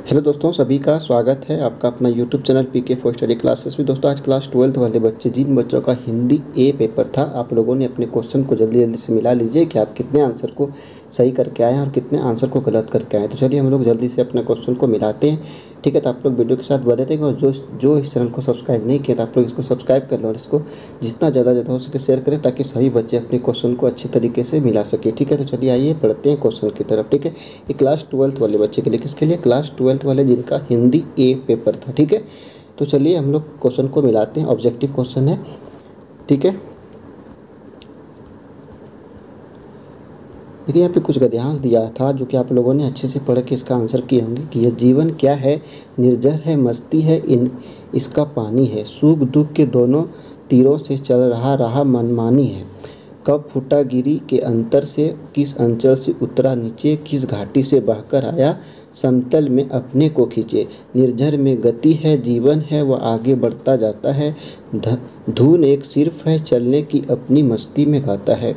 Hello दोस्तों, सभी का स्वागत है आपका अपना YouTube channel PK for study classes में। दोस्तों आज क्लास 12th वाले बच्चे, जिन बच्चों का हिंदी ए पेपर था, आप लोगों ने अपने क्वेश्चन को जल्दी जल्दी से मिला लीजिए कि आप कितने आंसर को सही करके आए हैं और कितने आंसर को गलत करके आए हैं। तो चलिए हम लोग जल्दी से अपने क्वेश्चन को मिलाते हैं, ठीक है। तो आप लोग वीडियो के साथ बने रहेंगे और जो इस चैनल को सब्सक्राइब नहीं किया तो आप लोग इसको सब्सक्राइब कर लो और इसको जितना ज़्यादा हो सके शेयर करें, ताकि सभी बच्चे अपने क्वेश्चन को अच्छी तरीके से मिला सके, ठीक है। तो चलिए आइए पढ़ते हैं क्वेश्चन की तरफ, ठीक है। ये क्लास 12th वाले बच्चे के लिए, किसके लिए? क्लास 12th वाले जिनका हिंदी ए पेपर था, ठीक है। तो चलिए हम लोग क्वेश्चन को मिलाते हैं। ऑब्जेक्टिव क्वेश्चन है, ठीक है। देखिए यहाँ पे कुछ गद्यांश दिया था जो कि आप लोगों ने अच्छे से पढ़ के इसका आंसर किए होंगे कि यह जीवन क्या है, निर्जर है, मस्ती है, इसका पानी है, सुख दुख के दोनों तीरों से चल रहा रहा मनमानी है, कब फूटा गिरी के अंतर से, किस अंचल से उतरा नीचे, किस घाटी से बहकर आया, समतल में अपने को खींचे, निर्झर में गति है, जीवन है, वह आगे बढ़ता जाता है, धुन एक सिर्फ है, चलने की अपनी मस्ती में गाता है।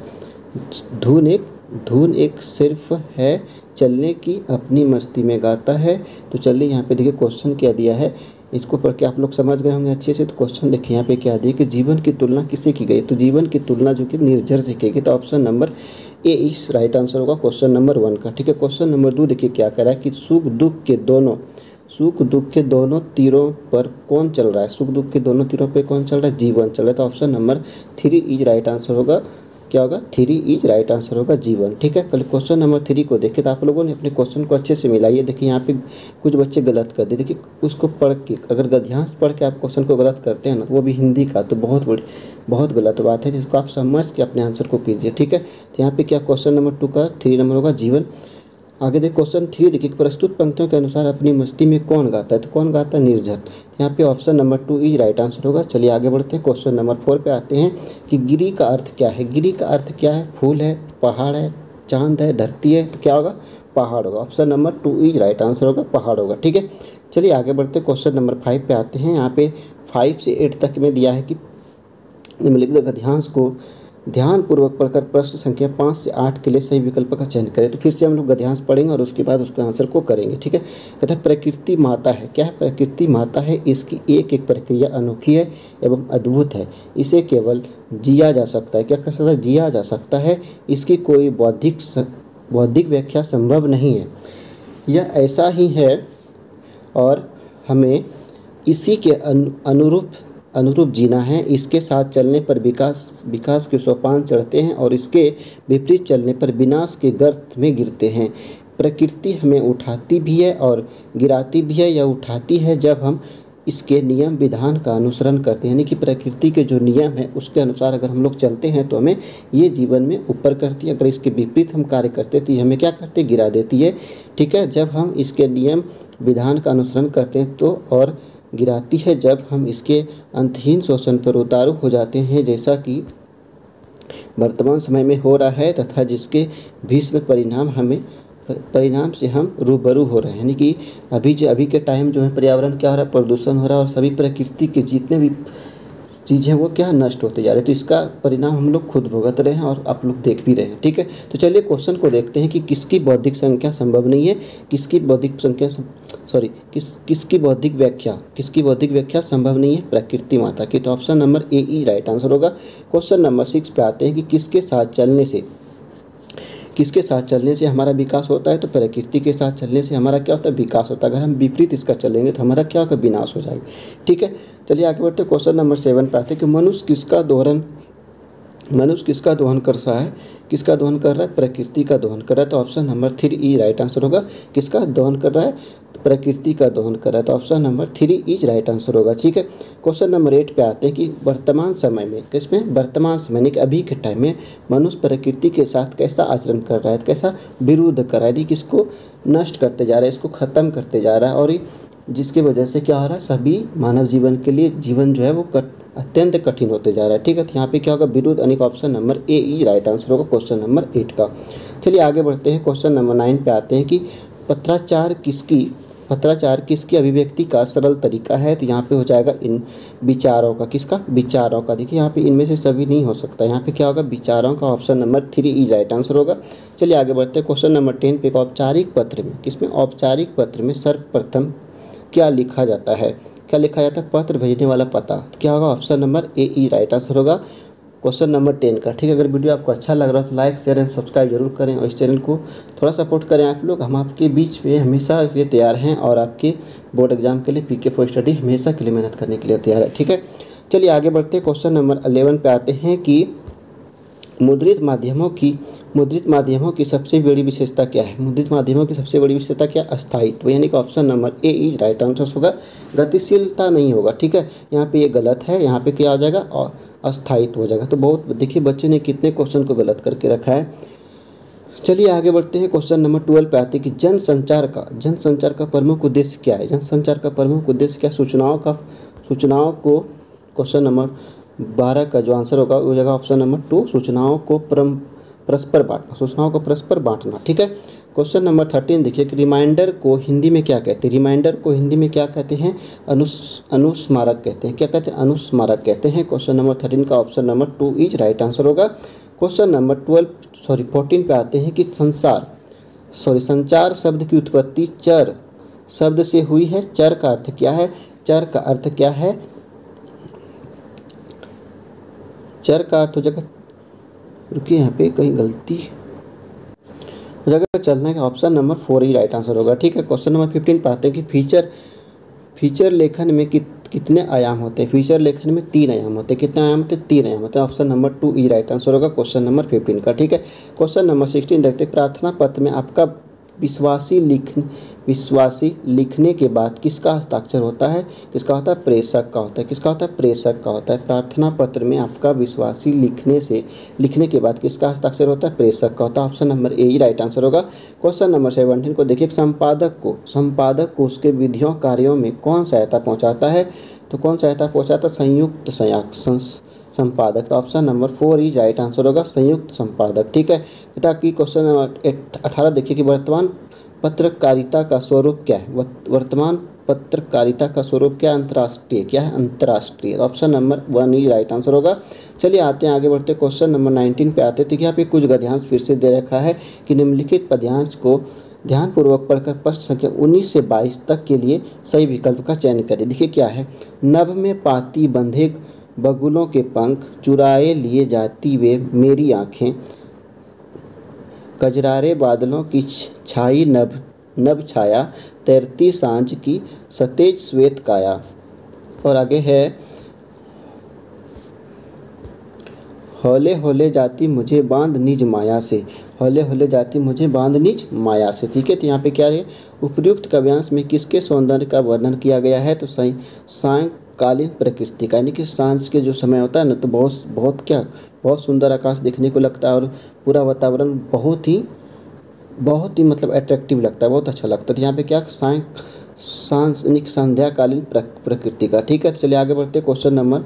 धुन एक सिर्फ है, चलने की अपनी मस्ती में गाता है। तो चलिए यहाँ पे देखिए क्वेश्चन क्या दिया है, इसको पढ़ के आप लोग समझ गए होंगे अच्छे से। तो क्वेश्चन देखिए यहाँ पे क्या दिया कि जीवन की तुलना किससे की गई। तो जीवन की तुलना जो कि निर्जर से की गई। तो ऑप्शन नंबर ए इस राइट आंसर होगा क्वेश्चन नंबर 1 का, ठीक है। क्वेश्चन नंबर 2 देखिए क्या कह रहा है कि सुख दुख के दोनों तीरों पर कौन चल रहा है। सुख दुख के दोनों तीरों पर कौन चल रहा है? जीवन चल रहा है। तो option number 3 is right answer होगा। क्या होगा? 3 इज राइट आंसर होगा, जीवन, ठीक है। कल क्वेश्चन नंबर 3 को देखिए तो आप लोगों ने अपने क्वेश्चन को अच्छे से मिलाइए। देखिए यहाँ पे कुछ बच्चे गलत कर दिए। देखिए उसको पढ़ के, अगर गद्यांश पढ़ के आप क्वेश्चन को गलत करते हैं ना, वो भी हिंदी का, तो बहुत गलत बात है, जिसको आप समझ के अपने आंसर को कीजिए, ठीक है। तो यहाँ पे क्या क्वेश्चन नंबर 2 का 3 नंबर होगा, जीवन। आगे देखिए क्वेश्चन 3 देखिए, प्रस्तुत पंक्तियों के अनुसार अपनी मस्ती में कौन गाता है। तो कौन गाता है? निर्जर। यहाँ पे option number 2 is right answer होगा। चलिए आगे बढ़ते हैं। क्वेश्चन नंबर 4 पे आते हैं कि गिरी का अर्थ क्या है। गिरी का अर्थ क्या है? फूल है, पहाड़ है, चांद है, धरती है। तो क्या होगा? पहाड़ होगा। Option number 2 is right answer होगा, पहाड़ होगा, ठीक है। चलिए आगे बढ़ते हैं। क्वेश्चन नंबर 5 पे आते हैं। यहाँ पे 5 से 8 तक में दिया है कि निम्नलिखित गद्यांश को ध्यानपूर्वक पढ़कर प्रश्न संख्या 5 से 8 के लिए सही विकल्प का चयन करें। तो फिर से हम लोग गद्यांश पढ़ेंगे और उसके बाद उसके आंसर को करेंगे, ठीक है। कहता है प्रकृति माता है। क्या है? प्रकृति माता है, इसकी एक एक प्रक्रिया अनोखी है एवं अद्भुत है, इसे केवल जिया जा सकता है। क्या कर सकता है? जिया जा सकता है, इसकी कोई बौद्धिक व्याख्या संभव नहीं है। यह ऐसा ही है और हमें इसी के अनुरूप जीना है। इसके साथ चलने पर विकास के सोपान चढ़ते हैं और इसके विपरीत चलने पर विनाश के गर्त में गिरते हैं। प्रकृति हमें उठाती भी है और गिराती भी है। यह उठाती है जब हम इसके नियम विधान का अनुसरण करते हैं, यानी कि प्रकृति के जो नियम है उसके अनुसार अगर हम लोग चलते हैं तो हमें ये जीवन में ऊपर करती है। अगर इसके विपरीत हम कार्य करते हैं तो ये हमें क्या करते हैं? गिरा देती है, ठीक है। जब हम इसके नियम विधान का अनुसरण करते हैं तो और गिराती है जब हम इसके अंतहीन शोषण पर उतारू हो जाते हैं, जैसा कि वर्तमान समय में हो रहा है, तथा जिसके भीषण परिणाम से हम रूबरू हो रहे हैं। यानी कि अभी के टाइम जो है पर्यावरण क्या हो रहा है? प्रदूषण हो रहा है और सभी प्रकृति के जितने भी चीज़ें वो क्या नष्ट होते जा रहे हैं। तो इसका परिणाम हम लोग खुद भुगत रहे हैं और आप लोग देख भी रहे हैं, ठीक है। तो चलिए क्वेश्चन को देखते हैं कि किसकी बौद्धिक संख्या संभव नहीं है, किसकी बौद्धिक व्याख्या संभव नहीं है? प्रकृति माता की। तो option number A E right answer होगा। क्वेश्चन नंबर 6 पे आते हैं कि किसके साथ चलने से हमारा विकास होता है। तो प्रकृति के साथ चलने से हमारा क्या होता है? विकास होता है। अगर हम विपरीत इसका चलेंगे तो हमारा क्या होगा? विनाश हो जाएगा, ठीक है। चलिए आगे बढ़ते हैं। क्वेश्चन नंबर 7 पे आते हैं कि मनुष्य किसका दोहन कर रहा है? किसका दोहन कर रहा है? प्रकृति का दोहन कर रहा है। तो ऑप्शन नंबर 3 ई राइट आंसर होगा। किसका दोहन कर रहा है? प्रकृति का दोहन कर रहा है। तो option number 3 is right answer होगा, ठीक है। क्वेश्चन नंबर 8 पे आते हैं कि वर्तमान समय में यानी कि अभी के टाइम में मनुष्य प्रकृति के साथ कैसा आचरण कर रहा है, कैसा विरोध कर रहा है, किसको नष्ट करते जा रहा है, इसको ख़त्म करते जा रहा है, और जिसकी वजह से क्या हो रहा है? सभी मानव जीवन के लिए जीवन जो है वो अत्यंत कठिन होते जा रहा है, ठीक है। तो यहाँ पे क्या होगा? विरुद्ध, यानी कि option number A E right answer होगा क्वेश्चन नंबर 8 का। चलिए आगे बढ़ते हैं। क्वेश्चन नंबर 9 पे आते हैं कि पत्राचार पत्राचार किसकी अभिव्यक्ति का सरल तरीका है? तो यहाँ पे हो जाएगा इन विचारों का। किसका? विचारों का। देखिए यहाँ पे इनमें से सभी नहीं हो सकता, यहाँ पे क्या होगा? विचारों का। Option number 3 is right answer होगा। चलिए आगे बढ़ते हैं। क्वेश्चन नंबर 10 पे, औपचारिक पत्र में, किसमें? औपचारिक पत्र में सर्वप्रथम क्या लिखा जाता है? क्या लिखा जाता है? पत्र भेजने वाला पता। तो क्या होगा? Option number A E right answer होगा क्वेश्चन नंबर 10 का। ठीक है, अगर वीडियो आपको अच्छा लग रहा है तो लाइक शेयर एंड सब्सक्राइब जरूर करें और इस चैनल को थोड़ा सपोर्ट करें आप लोग। हम आपके बीच में हमेशा के लिए तैयार हैं और आपके बोर्ड एग्जाम के लिए PK फॉर स्टडी हमेशा के लिए मेहनत करने के लिए तैयार है। ठीक है, चलिए आगे बढ़ते हैं। क्वेश्चन नंबर 11 पे आते हैं कि मुद्रित माध्यमों की सबसे बड़ी विशेषता क्या है? मुद्रित माध्यमों की सबसे बड़ी विशेषता क्या? अस्थायित्व, यानी कि option number A is right answer होगा। गतिशीलता नहीं होगा। ठीक है, यहाँ पे ये गलत है, यहाँ पे क्या हो जाएगा? और अस्थायित्व हो जाएगा। तो बहुत देखिए बच्चे ने कितने क्वेश्चन को गलत करके रखा है। चलिए आगे बढ़ते हैं। क्वेश्चन नंबर 12 पे आते हैं कि जनसंचार का प्रमुख उद्देश्य क्या है? जनसंचार का प्रमुख उद्देश्य क्या? सूचनाओं को क्वेश्चन नंबर 12 का जो आंसर होगा वो हो जाएगा ऑप्शन नंबर 2, सूचनाओं को परस्पर बांटना। ठीक है, क्वेश्चन नंबर 13 देखिए कि रिमाइंडर को हिंदी में क्या कहते हैं? रिमाइंडर को हिंदी में क्या कहते हैं? अनुस्मारक कहते हैं। क्या कहते हैं? अनुस्मारक कहते हैं। क्वेश्चन नंबर 13 का option number 2 is right answer होगा। क्वेश्चन नंबर 14 पे आते हैं कि संचार शब्द की उत्पत्ति चर शब्द से हुई है। चर का अर्थ क्या है? चर का अर्थ क्या है? चर का अर्थ हो जाएगा, रुकिए यहाँ पे कहीं गलती हो जाएगा, चलने का ऑप्शन नंबर 4 ही राइट आंसर होगा। ठीक है, क्वेश्चन नंबर 15 पे आते हैं कि फीचर लेखन में कितने आयाम होते हैं? फीचर लेखन में 3 आयाम होते हैं। कितने आयाम होते हैं? 3 आयाम होते हैं। ऑप्शन नंबर 2 ई राइट आंसर होगा क्वेश्चन नंबर 15 का। ठीक है, क्वेश्चन नंबर 16 देखते हैं। प्रार्थना पत्र में आपका विश्वासी लिखने के बाद किसका हस्ताक्षर होता है? किसका होता है? प्रेषक का होता है। किसका होता है? प्रेषक का होता है। प्रार्थना पत्र में आपका विश्वासी लिखने के बाद किसका हस्ताक्षर होता है? प्रेषक का होता है। Option number A he right answer होगा। क्वेश्चन नंबर 17 को देखिए, संपादक को उसके विधियों कार्यों में कौन सहायता पहुँचाता है? तो कौन सहायता पहुँचाता? संयुक्त संपादक। तो option number 4 is right answer होगा, संयुक्त संपादक। ठीक है, ताकि क्वेश्चन नंबर 18 देखिए कि वर्तमान पत्रकारिता का स्वरूप क्या है? वर्तमान पत्रकारिता का स्वरूप क्या? अंतर्राष्ट्रीय। क्या है? अंतर्राष्ट्रीय। Option number 1 is right answer होगा। चलिए आते हैं आगे बढ़ते, क्वेश्चन नंबर 19 पे आते हैं। तो यहाँ पे कुछ गद्यांश फिर से दे रखा है कि निम्नलिखित पद्यांश को ध्यानपूर्वक पढ़कर प्रश्न संख्या 19 से 22 तक के लिए सही विकल्प का चयन करें। देखिए क्या है? नभ में पाती बंधे बगुलों के पंख, चुराए लिए जाती वे मेरी आँखें, कजरारे बादलों की छाई नभ छाया, तैरती सांझ की सतेज श्वेत काया। और आगे है, हौले हौले जाती मुझे बांध निज माया से, हौले हौले जाती मुझे बांध निज माया से। ठीक है, तो यहाँ पे क्या है? उपर्युक्त काव्यांश में किसके सौंदर्य का वर्णन किया गया है? तो सायंकालीन प्रकृति का, यानी कि सांझ के जो समय होता है ना, तो बहुत सुंदर आकाश देखने को लगता है और पूरा वातावरण बहुत ही मतलब अट्रैक्टिव लगता है, बहुत अच्छा लगता है। तो यहाँ पे क्या? संध्याकालीन प्रकृति का। ठीक है, तो चलिए आगे बढ़ते, क्वेश्चन नंबर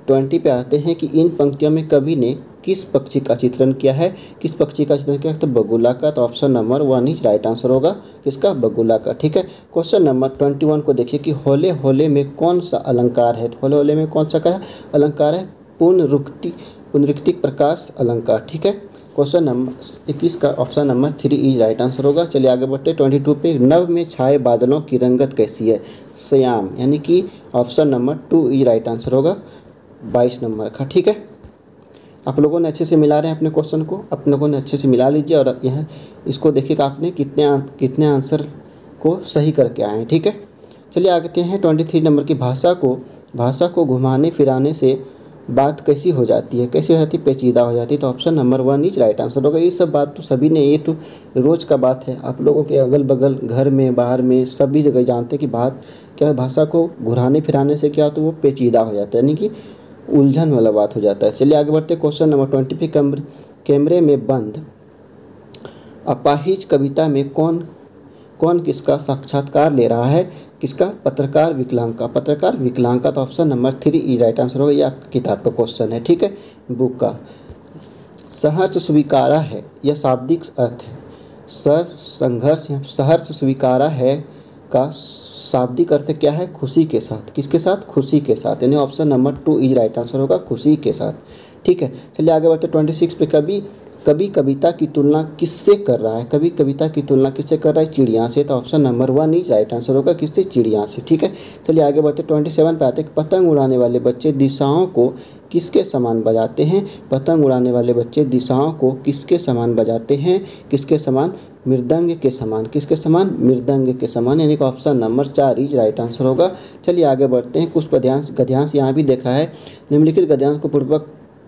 20 पे आते हैं कि इन पंक्तियों में कवि ने किस पक्षी का चित्रण किया है? किस पक्षी का चित्रण किया है? तो बगुला का। तो option number 1 is right answer होगा, किसका? बगुला का। ठीक है, क्वेश्चन नंबर 21 को देखिए कि होले होले में कौन सा अलंकार है? तो होले होले में कौन सा का अलंकार है? पुनरुक्तिक प्रकाश अलंकार। ठीक है, क्वेश्चन नंबर 21 का option number 3 is right answer होगा। चलिए आगे बढ़ते 22 पे, नभ में छाए बादलों की रंगत कैसी है? श्याम, यानी कि option number 2 is right answer होगा 22 नंबर का। ठीक है, आप लोगों ने अच्छे से मिला रहे हैं अपने क्वेश्चन को, आप लोगों ने अच्छे से मिला लीजिए और यह इसको देखिएगा आपने कितने आंसर को सही करके आए हैं। ठीक है, चलिए आगे हैं 23 नंबर की, भाषा को घुमाने फिराने से बात कैसी हो जाती है? कैसी हो जाती है? पेचीदा हो जाती है। तो option number 1 is right answer होगा। ये सब बात तो सभी ने, ये तो रोज़ का बात है, आप लोगों के अगल बगल घर में बाहर में सभी जगह जानते हैं कि बात क्या है, भाषा को घुराने फिराने से क्या तो वो पेचीदा हो जाता है, यानी कि उलझन वाला बात हो जाता है। चलिए आगे बढ़ते, क्वेश्चन नंबर 25, कैमरे में बंद अपाहिज कविता में कौन किसका साक्षात्कार ले रहा है? किसका? पत्रकार विकलांग का। पत्रकार विकलांग का। तो ऑप्शन नंबर 3 ई राइट आंसर होगा। ये आपकी किताब का क्वेश्चन है। ठीक है, बुक का। सहर्ष स्वीकारा है, यह शाब्दिक अर्थ है। सहर्ष स्वीकारा है का शाब्दिक अर्थ क्या है? खुशी के साथ। किसके साथ? खुशी के साथ, यानी option number 2 is right answer होगा, खुशी के साथ। ठीक है, चलिए आगे बढ़ते 26 पे। कभी कविता की तुलना किससे कर रहा है? कभी कविता की तुलना किससे कर रहा है? चिड़िया से। तो option number 1 is right answer होगा, किससे? चिड़िया से। ठीक है, चलिए आगे बढ़ते 27 पे आते हैं। पतंग उड़ाने वाले बच्चे दिशाओं को किसके समान बजाते हैं? पतंग उड़ाने वाले बच्चे दिशाओं को किसके समान बजाते हैं? किसके समान? मृदंग के समान। किसके समान? मृदंग के समान, यानी कि option number 4 is right answer होगा। चलिए आगे बढ़ते हैं। कुछ गद्यांश यहाँ भी देखा है। निम्नलिखित गद्यांश को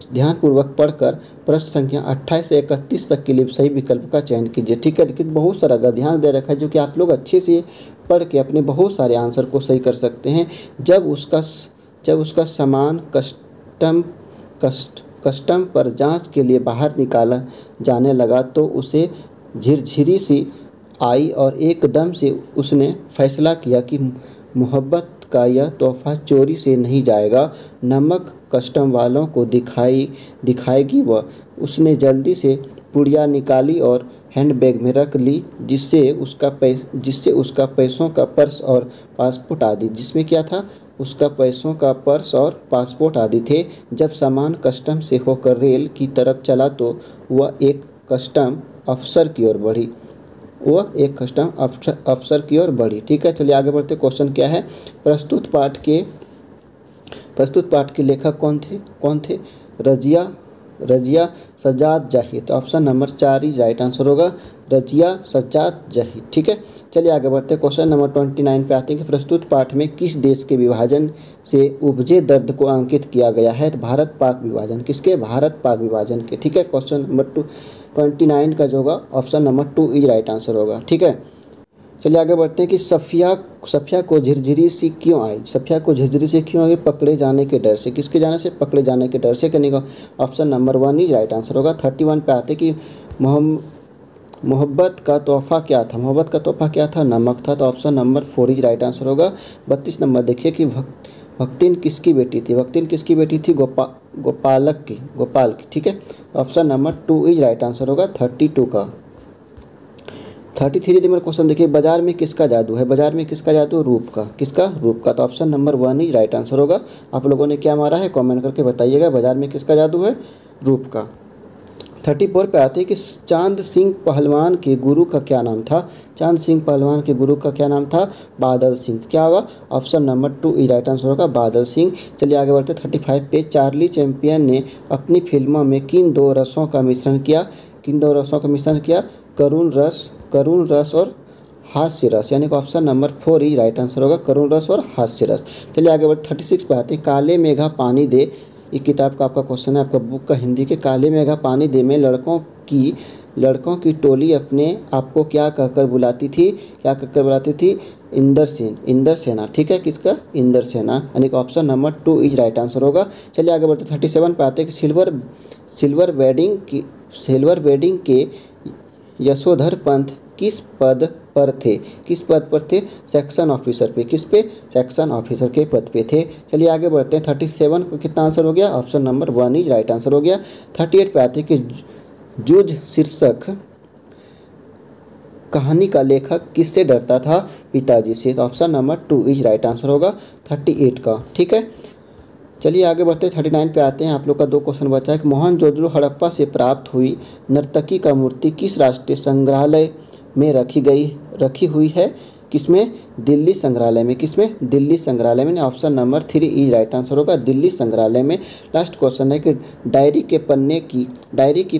ध्यानपूर्वक पढ़कर प्रश्न संख्या 28 से 31 तक के लिए सही विकल्प का चयन कीजिए। ठीक है, लेकिन बहुत सारा गद्यांश दे रखा है जो कि आप लोग अच्छे से पढ़ के अपने बहुत सारे आंसर को सही कर सकते हैं। जब उसका सामान कस्टम पर जांच के लिए बाहर निकाला जाने लगा तो उसे झिरझिरी सी आई और एकदम से उसने फैसला किया कि मोहब्बत का यह तोहफा चोरी से नहीं जाएगा, नमक कस्टम वालों को दिखाएगी वह। उसने जल्दी से पुड़िया निकाली और हैंडबैग में रख ली, जिससे उसका पैसों का पर्स और पासपोर्ट आदि, जिसमें क्या था? उसका पैसों का पर्स और पासपोर्ट आदि थे। जब सामान कस्टम से होकर रेल की तरफ चला तो वह एक कस्टम अफसर की ओर बढ़ी। ठीक है, चलिए आगे बढ़ते। क्वेश्चन क्या है? प्रस्तुत पाठ के लेखक कौन थे? रजिया सज्जाद जाहिद। तो option number 4 is right answer होगा, रजिया सज्जाद जाहिद। ठीक है, चलिए आगे बढ़ते हैं। क्वेश्चन नंबर 29 पे आते हैं कि प्रस्तुत पाठ में किस देश के विभाजन से उपजे दर्द को अंकित किया गया है? तो भारत पाक विभाजन। किसके? भारत पाक विभाजन के। ठीक है, क्वेश्चन नंबर 29 का जो होगा option number 2 is right answer होगा। ठीक है, चलिए आगे बढ़ते हैं कि सफिया को झिरझिरी सी क्यों आई? सफिया को झिरझिरी से क्यों आई? पकड़े जाने के डर से। किसके जाने से? पकड़े जाने के डर से। करने का option number 1 is right answer होगा। 31 पे आते कि मोहब्बत का तोहफा क्या था? मोहब्बत का तोहफा क्या था? नमक था। तो option number 4 is right answer होगा। 32 नंबर देखिए कि भक्तिन किसकी बेटी थी? भक्तिन किसकी बेटी थी? गोपाल की। ठीक है, option number 2 is right answer होगा 32 का। 33 नंबर क्वेश्चन देखिए, बाजार में किसका जादू है? बाजार में किसका जादू? रूप का। किसका? रूप का। तो option number 1 is right answer होगा। आप लोगों ने क्या मारा है? कमेंट करके बताइएगा। बाजार में किसका जादू है? रूप का। 34 पे आते हैं कि चांद सिंह पहलवान के गुरु का क्या नाम था? चांद सिंह पहलवान के गुरु का क्या नाम था? बादल सिंह। क्या होगा? Option number 2 is right answer होगा, बादल सिंह। चलिए आगे बढ़ते 35 पे। चार्ली चैंपियन ने अपनी फिल्मों में किन दो रसों का मिश्रण किया? करुण रस और हास्य रस, यानी कि ऑप्शन नंबर 4 ही राइट आंसर होगा, करुण रस और हास्य रस। चलिए आगे बढ़ते 36 पे आते हैं। काले मेघा पानी दे, ये किताब का आपका क्वेश्चन है, आपका बुक का हिंदी के। काले मेघा पानी दे में लड़कों की टोली अपने आपको क्या कहकर बुलाती थी? इंदर सेना। ठीक है, किसका? इंदर सेना, यानी कि option number 2 is right answer होगा। चलिए आगे बढ़ते 37 पे आते हैं कि सिल्वर वेडिंग के यशोधर पंत किस पद पर थे? सेक्शन ऑफिसर पे। किस पे? सेक्शन ऑफिसर के पद पे थे। चलिए आगे बढ़ते हैं 37 को कितना आंसर हो गया? Option number 1 is right answer हो गया। 38 पे आते हैं कि जुझ शीर्षक कहानी का लेखक किससे डरता था? पिताजी से। तो option number 2 is right answer होगा 38 का। ठीक है, चलिए आगे बढ़ते 39 पे आते हैं। आप लोग का 2 क्वेश्चन बचा है कि मोहनजोदड़ो हड़प्पा से प्राप्त हुई नर्तकी का मूर्ति किस राष्ट्रीय संग्रहालय में रखी हुई है? किसमें? दिल्ली संग्रहालय में। किसमें? दिल्ली संग्रहालय में। Option number 3 is right answer होगा, दिल्ली संग्रहालय में। लास्ट क्वेश्चन है कि डायरी की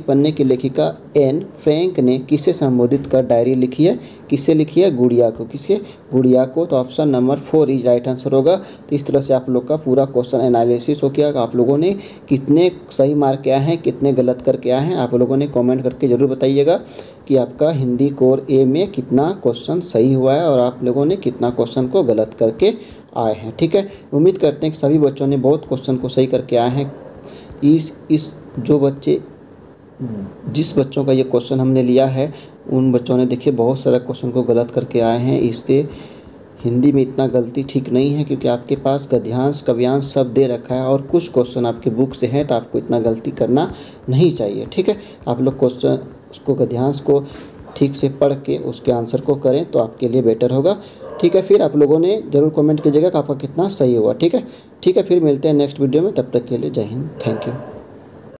पन्ने की लेखिका एन फ्रैंक ने किसे संबोधित कर डायरी लिखी है? किससे लिखी है? गुड़िया को। किसके? गुड़िया को। तो option number 4 is right answer होगा। तो इस तरह से आप लोग का पूरा क्वेश्चन एनालिसिस हो गया। आप लोगों ने कितने सही मार्क आए हैं, कितने गलत करके आए हैं, आप लोगों ने कमेंट करके ज़रूर बताइएगा कि आपका हिंदी कोर ए में कितना क्वेश्चन सही हुआ है और आप लोगों ने कितना क्वेश्चन को गलत करके आए हैं। ठीक है, उम्मीद करते हैं कि सभी बच्चों ने बहुत क्वेश्चन को सही करके आए हैं। जिस बच्चों का ये क्वेश्चन हमने लिया है उन बच्चों ने देखिए बहुत सारा क्वेश्चन को गलत करके आए हैं। इससे हिंदी में इतना गलती ठीक नहीं है, क्योंकि आपके पास गद्यांश काव्यांश सब दे रखा है और कुछ क्वेश्चन आपके बुक से हैं, तो आपको इतना गलती करना नहीं चाहिए। ठीक है, आप लोग क्वेश्चन उसको गद्यांश को ठीक से पढ़ के उसके आंसर को करें तो आपके लिए बेटर होगा। ठीक है, फिर आप लोगों ने ज़रूर कमेंट कीजिएगा कि आपका कितना सही हुआ। ठीक है, फिर मिलते हैं नेक्स्ट वीडियो में, तब तक के लिए जय हिंद, थैंक यू।